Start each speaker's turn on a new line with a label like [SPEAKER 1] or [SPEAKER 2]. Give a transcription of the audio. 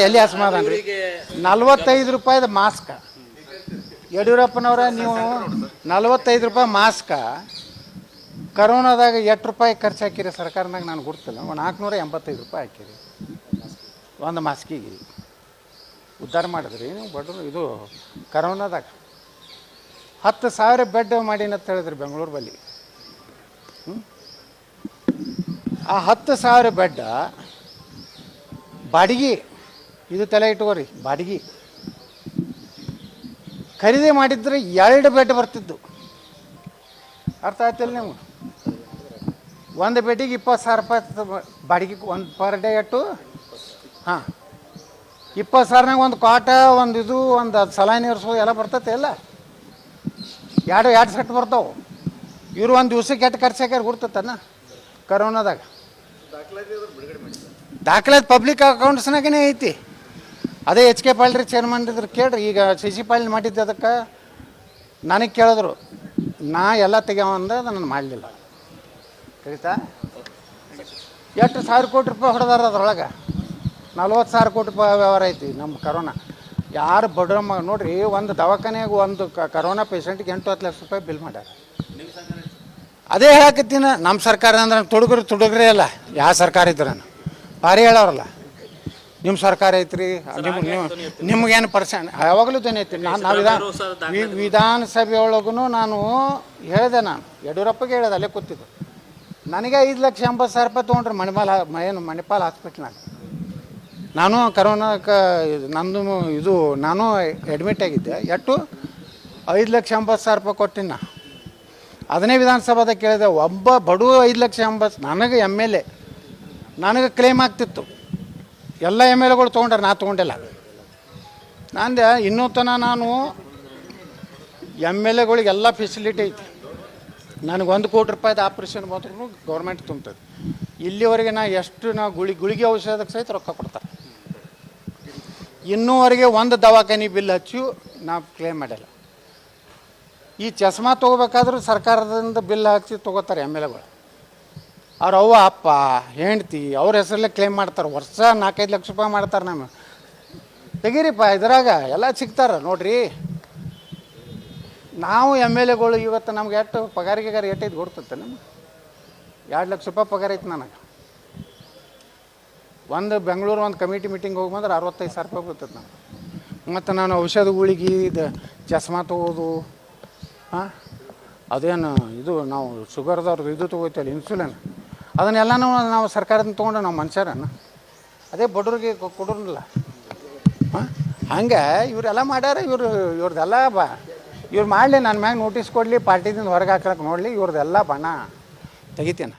[SPEAKER 1] ಎಲ್ಲಿ ಅಸಮಾಧಾನ ರೀ 45 ರೂಪಾಯಿದ ಮಾಸ್ಕ್ ಯಡಿಯೂರಪ್ಪನವರ ನೀವು 45 ರೂಪಾಯಿ ಮಾಸ್ಕ ಕರೋನಾದಾಗ ಎಷ್ಟು ರೂಪಾಯಿ ಖರ್ಚು ಹಾಕಿರಿ ಸರ್ಕಾರದಾಗ ನನಗೆ ಗೊತ್ತಿಲ್ಲ. 485 ರೂಪಾಯಿ ಹಾಕಿರಿ ಒಂದು ಮಾಸ್ಕಿಗೆ. ಉದ್ಧಾರ ಮಾಡಿದ್ರಿ ನೀವು ಬಡ್ರು. ಇದು ಕರೋನಾದಾಗ 10,000 ಬೆಡ್ ಮಾಡಿನ ಅಂತ ಹೇಳಿದ್ರಿ ಬೆಂಗಳೂರು ಬಲ್ಲಿ. ಆ 10,000 ಬೆಡ್ ಬಾಡಿಗೆ, ಇದು ತಲೆ ಇಟ್ಕೋರಿ, ಬಾಡಿಗೆ ಖರೀದಿ ಮಾಡಿದ್ರೆ 2 ಬೆಡ್ ಬರ್ತಿದ್ದು. ಅರ್ಥ ಆಯ್ತಿಲ್ಲ ನೀವು? ಒಂದು ಬೆಡ್ಡಿಗೆ 20,000 ರೂಪಾಯಿ ಬಾಡಿಗೆ. ಒಂದು ಪರ್ ಡೇ ಎಷ್ಟು? ಹಾಂ, 20,000ನಾಗ ಒಂದು ಕಾಟ, ಒಂದು ಇದು, ಒಂದು ಸಲಾನಿ ಇರಿಸೋದು ಎಲ್ಲ ಬರ್ತೈತೆ ಎಲ್ಲ. ಎರಡು ಸೆಟ್ ಬರ್ತಾವೆ. ಇವರು ಒಂದು ದಿವ್ಸಕ್ಕೆ ಎಷ್ಟು ಖರ್ಚು ಹಾಕ್ಯಾರ ಗುರ್ತತನ ಕರೋನಾದಾಗ? ದಾಖಲಾತಿ ಪಬ್ಲಿಕ್ ಅಕೌಂಟ್ಸ್ನಾಗೇ ಐತಿ. ಅದೇ HK ಪಾಳ್ರಿ ಚೇರ್ಮನ್ ಇದ್ರು ಕೇಳ್ರಿ. ಈಗ CC ಪಾಳ್ಯ ಮಾಡಿದ್ದೆ, ಅದಕ್ಕೆ ನನಗೆ ಕೇಳಿದ್ರು, ನಾ ಎಲ್ಲ ತೆಗ್ಯಾವಂದ ನಾನು ಮಾಡಲಿಲ್ಲ. ತಿಳಿತಾ? ಎಷ್ಟು 1,000 ಕೋಟಿ ರೂಪಾಯಿ ಹೊಡೆದಾರ ಅದ್ರೊಳಗೆ. 40,000 ಕೋಟಿ ರೂಪಾಯಿ ವ್ಯವಹಾರ ಐತಿ ನಮ್ಮ ಕರೋನಾ. ಯಾರು ಬಡ್ರಮ್ಮ ನೋಡ್ರಿ, ಒಂದು ದವಾಖಾನೆಯಾಗ ಒಂದು ಕರೋನಾ ಪೇಷಂಟ್ಗೆ 8-10 ಲಕ್ಷ ರೂಪಾಯಿ ಬಿಲ್ ಮಾಡ್ಯಾರ. ಅದೇ ಹೇಳಕತ್ತೀನಿ, ನಮ್ಮ ಸರ್ಕಾರ ಅಂದ್ರೆ ತುಡುಗ್ರಿ ಅಲ್ಲ. ಯಾವ ಸರ್ಕಾರ ಇದ್ರೆ ಭಾರಿ ಹೇಳೋರಲ್ಲ, ನಿಮ್ಮ ಸರ್ಕಾರ ಐತ್ರಿ, ನಿಮ್ಗೇನು ಪರ್ಸೆಂಟ್ ಯಾವಾಗಲೂ ಐತಿ. ವಿಧಾನಸಭೆ ಒಳಗೂ ನಾನು ಹೇಳಿದೆ, ನಾನು ಯಡಿಯೂರಪ್ಪಗೆ ಹೇಳಿದೆ, ಅಲ್ಲೇ ಕೂತಿದ್ದು. ನನಗೆ 5,80,000 ರೂಪಾಯಿ ತೊಗೊಂಡ್ರೆ ಮಣಿಪಾಲ್ ಹಾಸ್ಪಿಟ್ಲ್ನಾಗ. ನಾನು ಕರೋನಾಕ್ಕೆ ನಂದು ಇದು ನಾನು ಅಡ್ಮಿಟ್ ಆಗಿದ್ದೆ. ಎಷ್ಟು? 5,80,000 ರೂಪಾಯಿ ಕೊಟ್ಟಿನ. ಅದನ್ನೇ ವಿಧಾನಸಭಾದಾಗ ಕೇಳಿದೆ. ಒಬ್ಬ ಬಡವ 5,80,000 ನನಗೆ MLA ನನಗೆ ಕ್ಲೇಮ್ ಆಗ್ತಿತ್ತು. ಎಲ್ಲ MLAಗಳು ತೊಗೊಂಡ್ರೆ ನಾ ತೊಗೊಂಡಿಲ್ಲ. ನಂದೆ ಇನ್ನೂ ತನಕ ನಾನು MLAಗಳಿಗೆಲ್ಲ ಫೆಸಿಲಿಟಿ ಐತಿ. ನನಗೆ 1 ಕೋಟಿ ರೂಪಾಯಿದ ಆಪ್ರೇಷನ್ ಮಾತ್ರ ಗೌರ್ಮೆಂಟ್ ತುಂಬ್ತದೆ. ಇಲ್ಲಿವರೆಗೆ ನಾ ಗುಳಿಗೆ ಔಷಧಕ್ಕೆ ಸಹಿತ ರೊಕ್ಕ ಕೊಡ್ತಾರೆ. ಇನ್ನೂವರೆಗೆ ಒಂದು ದವಾಖಾನೆ ಬಿಲ್ ಹಚ್ಚಿ ನಾವು ಕ್ಲೇಮ್ ಮಾಡಿಲ್ಲ. ಈ ಚಸ್ಮಾ ತೊಗೋಬೇಕಾದ್ರೂ ಸರ್ಕಾರದಿಂದ ಬಿಲ್ ಹಚ್ಚಿ ತೊಗೋತಾರೆ MLAಗಳು. ಅವ್ರ ಅವ್ವ ಅಪ್ಪ ಹೆಂಡ್ತಿ ಅವ್ರ ಹೆಸರಲ್ಲೇ ಕ್ಲೇಮ್ ಮಾಡ್ತಾರೆ. ವರ್ಷ 4-5 ಲಕ್ಷ ರೂಪಾಯಿ ಮಾಡ್ತಾರೆ. ನಮ್ಮ ತೆಗೀರಿಪ್ಪ, ಇದ್ರಾಗ ಎಲ್ಲ ಸಿಗ್ತಾರೆ ನೋಡ್ರಿ. ನಾವು MLAಗಳು ಇವತ್ತು ನಮ್ಗೆ ಎಷ್ಟು ಪಗಾರಿಗೆ ಏಟೈದು ಕೊಡ್ತೈತೆ? ನಮ್ಗೆ 2 ಲಕ್ಷ ರೂಪಾಯಿ ಪಗಾರ ಐತೆ ನನಗೆ. ಒಂದು ಬೆಂಗಳೂರು ಒಂದು ಕಮಿಟಿ ಮೀಟಿಂಗ್ ಹೋಗಿ ಬಂದ್ರೆ 65,000 ರೂಪಾಯಿ ಬರ್ತೈತೆ ನನಗೆ. ಮತ್ತು ನಾನು ಔಷಧಗಳಿಗೆ ಇದು ಚಸ್ಮಾ ತೊಗೋದು, ಅದೇನು ಇದು ನಾವು ಶುಗರ್ದವ್ರದ್ದು ಇದು ತೊಗೋತೀವಲ್ಲ, ಇನ್ಸುಲಿನ್, ಅದನ್ನೆಲ್ಲನೂ ನಾವು ಸರ್ಕಾರದಿಂದ ತೊಗೊಂಡು ನಾವು ಮನುಷ್ಯರನ್ನು ಅದೇ ಬಡವ್ರಿಗೆ ಕೊಡೋಲ್ಲ. ಹಂಗೆ ಇವರೆಲ್ಲ ಮಾಡ್ಯಾರ. ಇವ್ರದ್ದೆಲ್ಲ ಇವ್ರು ಮಾಡಲಿ, ನನ್ನ ಮ್ಯಾಗ ನೋಟಿಸ್ ಕೊಡಲಿ, ಪಾರ್ಟಿದಿಂದ ಹೊರಗೆ ಹಾಕಕ್ಕೆ ನೋಡಲಿ, ಇವ್ರದ್ದೆಲ್ಲ ಬಣ ತೆಗಿತೇನೆ.